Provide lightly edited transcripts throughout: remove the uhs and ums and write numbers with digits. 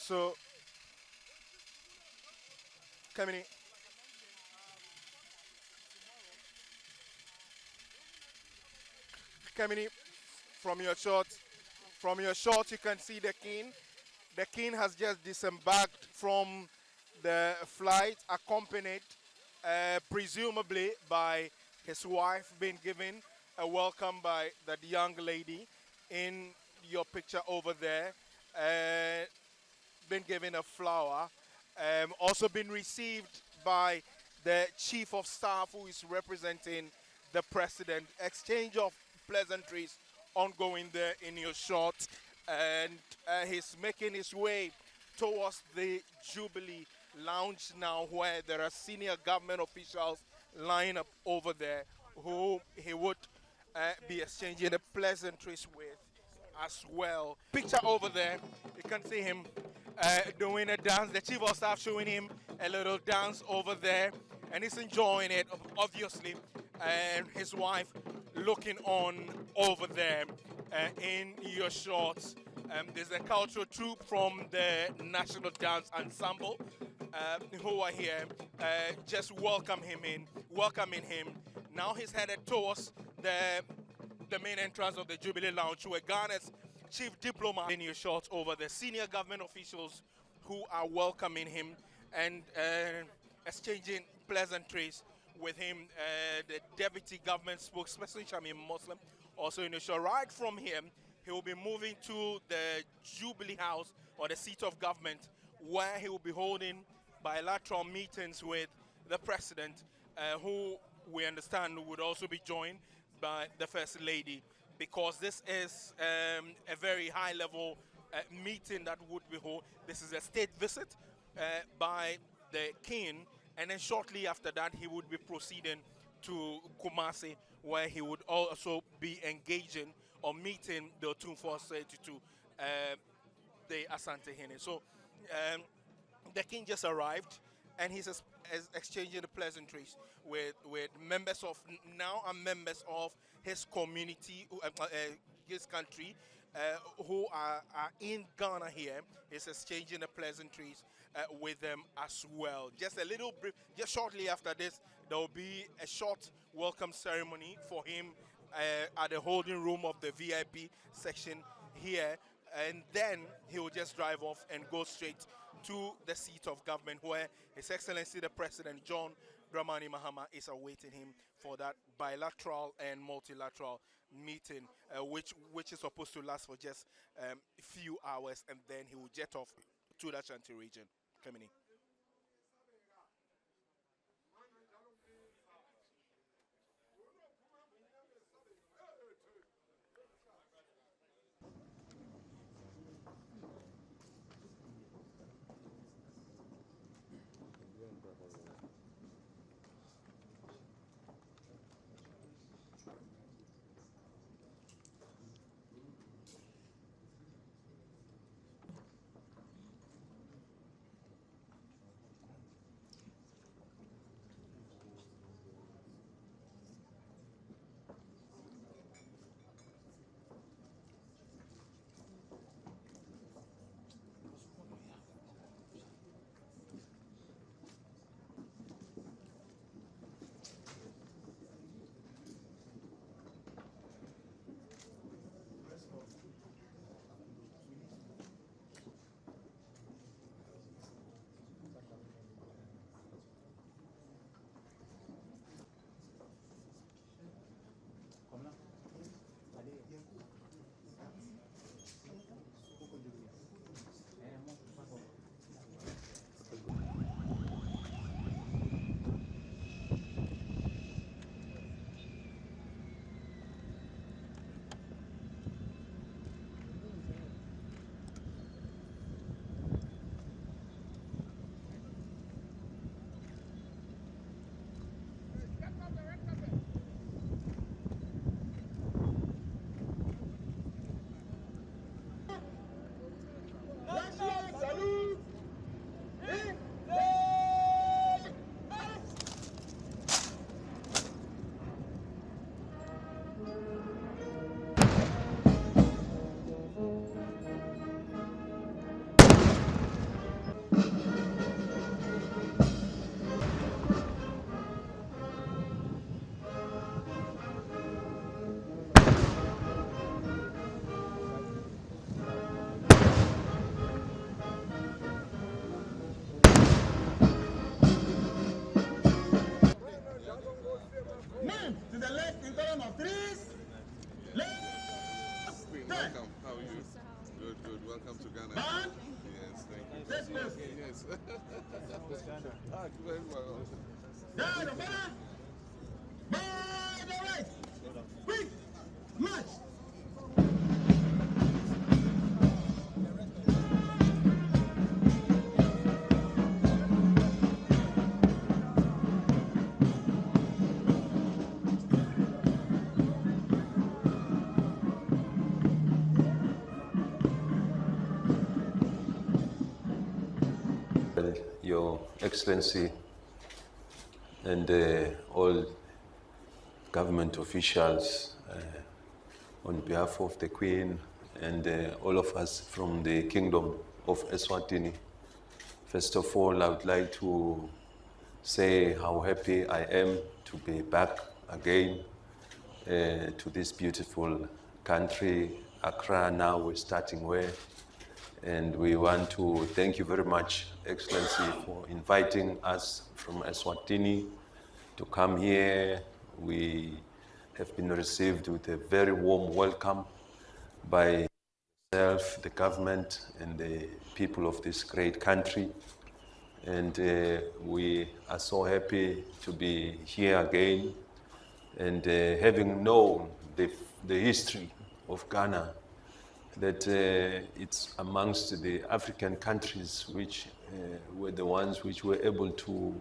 So, coming in, coming in from your shot, you can see the king. The king has just disembarked from the flight, accompanied presumably by his wife, being given a welcome by that young lady in your picture over there. Uh, been given a flower, also been received by the chief of staff who is representing the president. Exchange of pleasantries ongoing there in your shot, and he's making his way towards the Jubilee Lounge now, where there are senior government officials lined up over there who he would be exchanging the pleasantries with as well. Picture over there, you can see him doing a dance. The chief of staff showing him a little dance over there, and he's enjoying it, obviously. And his wife looking on over there in your shorts. There's a cultural troupe from the National Dance Ensemble who are here, just welcoming him. Now he's headed towards the main entrance of the Jubilee Lounge, where Ghana's chief diplomat in your shot over the senior government officials who are welcoming him and exchanging pleasantries with him. The deputy government spokesperson, Shami Muslim, also in the show. Right from here, he will be moving to the Jubilee House, or the seat of government, where he will be holding bilateral meetings with the president, who we understand would also be joined by the First Lady, because this is a very high-level meeting that would be held. This is a state visit by the king, and then shortly after that, he would be proceeding to Kumasi, where he would also be engaging or meeting the Otumfuo 32, the Asante Hene. So the king just arrived, and he's exchanging the pleasantries with members of now and members of his community, his country, who are in Ghana here. He's exchanging the pleasantries with them as well. Just a little brief, just shortly after this, there will be a short welcome ceremony for him at the holding room of the VIP section here, and then he will just drive off and go straight to the seat of government, where His Excellency the President John Dramani Mahama is awaiting him for that bilateral and multilateral meeting, which is supposed to last for just a few hours, and then he will jet off to the Ashanti region. Coming in. Welcome to Ghana. Yes, thank you. Yes. Very well. Quick march. Your Excellency and all government officials, on behalf of the Queen and all of us from the Kingdom of Eswatini, first of all, I would like to say how happy I am to be back again to this beautiful country, Accra. Now we're starting where. And we want to thank you very much, Excellency, for inviting us from Eswatini to come here. We have been received with a very warm welcome by yourself, the government, and the people of this great country. And we are so happy to be here again. And having known the history of Ghana, that it's amongst the African countries which were the ones which were able to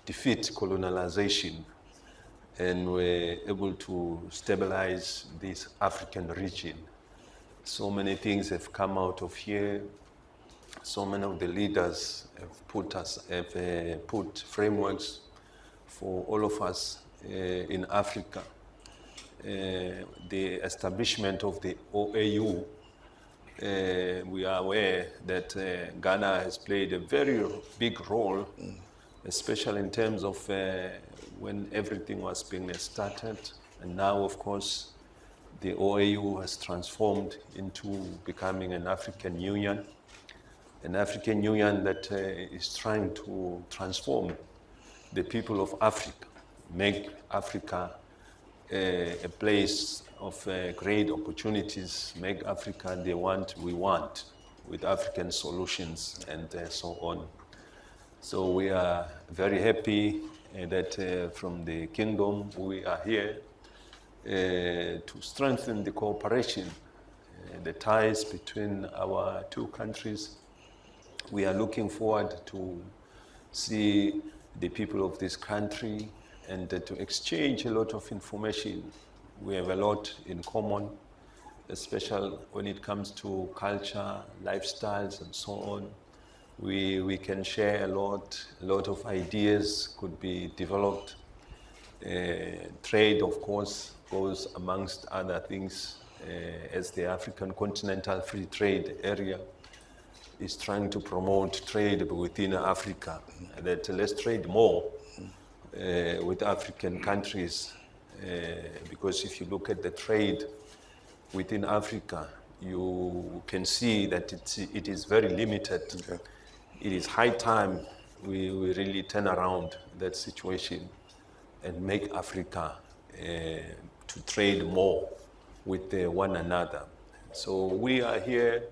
defeat colonialization and were able to stabilize this African region. So many things have come out of here. So many of the leaders have put frameworks for all of us in Africa. The establishment of the OAU, we are aware that Ghana has played a very big role, especially in terms of when everything was being started. And now, of course, the OAU has transformed into becoming an African Union that is trying to transform the people of Africa, make Africa a place of great opportunities, make Africa the one we want, with African solutions and so on. So we are very happy that from the Kingdom we are here to strengthen the cooperation, the ties between our two countries. We are looking forward to see the people of this country and to exchange a lot of information. We have a lot in common, especially when it comes to culture, lifestyles, and so on. We can share a lot of ideas could be developed. Trade, of course, goes amongst other things, as the African Continental Free Trade Area is trying to promote trade within Africa, that let's trade more with African countries, because if you look at the trade within Africa, you can see that it is very limited. Okay. It is high time we really turn around that situation and make Africa to trade more with one another. So we are here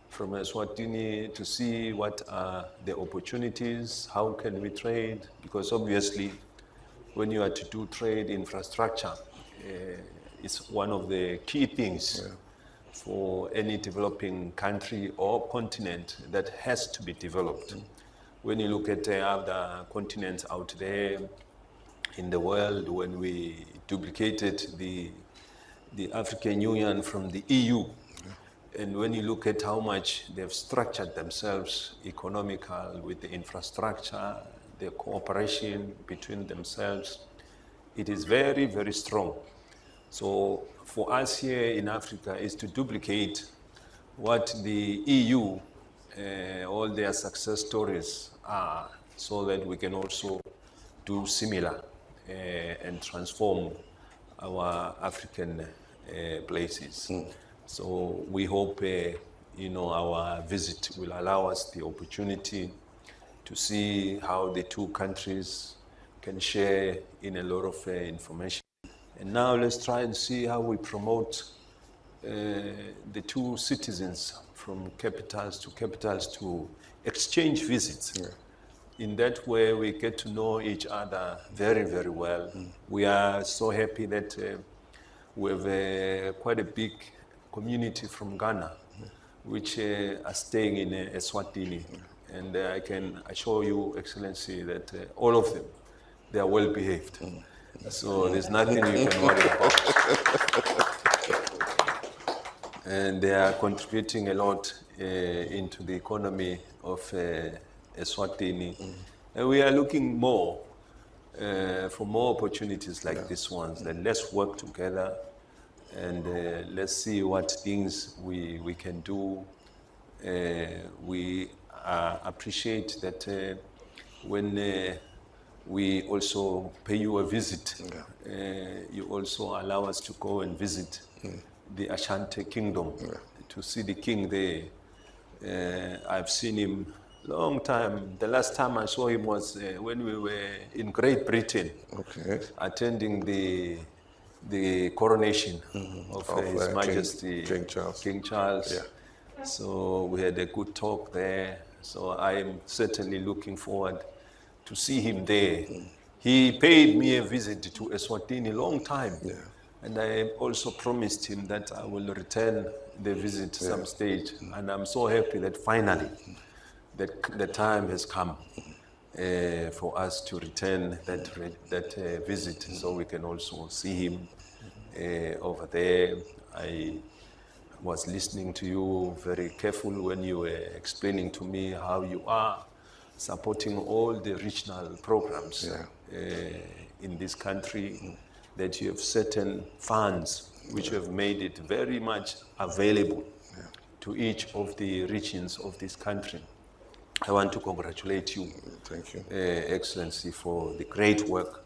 from Eswatini to see what are the opportunities, how can we trade, because obviously when you are to do trade, infrastructure is one of the key things for any developing country or continent that has to be developed. When you look at other continents out there in the world, when we duplicated the African Union from the EU, and when you look at how much they've structured themselves economical with the infrastructure, the cooperation between themselves, it is very, very strong. So for us here in Africa is to duplicate what the EU, all their success stories are, so that we can also do similar and transform our African places. So we hope, our visit will allow us the opportunity to see how the two countries can share in a lot of information. And now let's try and see how we promote the two citizens from capitals to exchange visits. Yeah. In that way, we get to know each other very, very well. We are so happy that we have quite a big community from Ghana, which are staying in Eswatini. And I can assure you, Excellency, that all of them, they are well behaved. So there's nothing you can worry about. And they are contributing a lot into the economy of Eswatini. And we are looking more for more opportunities like these ones. Then let's work together and let's see what things we can do. We appreciate that when we also pay you a visit, you also allow us to go and visit the Ashanti Kingdom to see the king there. I've seen him long time. The last time I saw him was when we were in Great Britain, attending the coronation of His Majesty King Charles. Yeah. So we had a good talk there. So I'm certainly looking forward to see him there. He paid me a visit to Eswatini long time. Yeah. And I also promised him that I will return the visit some stage. And I'm so happy that finally the time has come for us to return that visit so we can also see him over there. I was listening to you very carefully when you were explaining to me how you are supporting all the regional programs in this country, that you have certain funds which have made it very much available to each of the regions of this country. I want to congratulate you, Thank you. Excellency, for the great work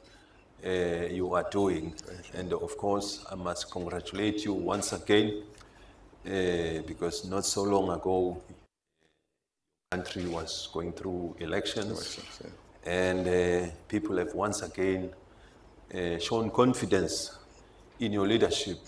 you are doing. And of course, I must congratulate you once again, because not so long ago, the country was going through elections, and people have once again shown confidence in your leadership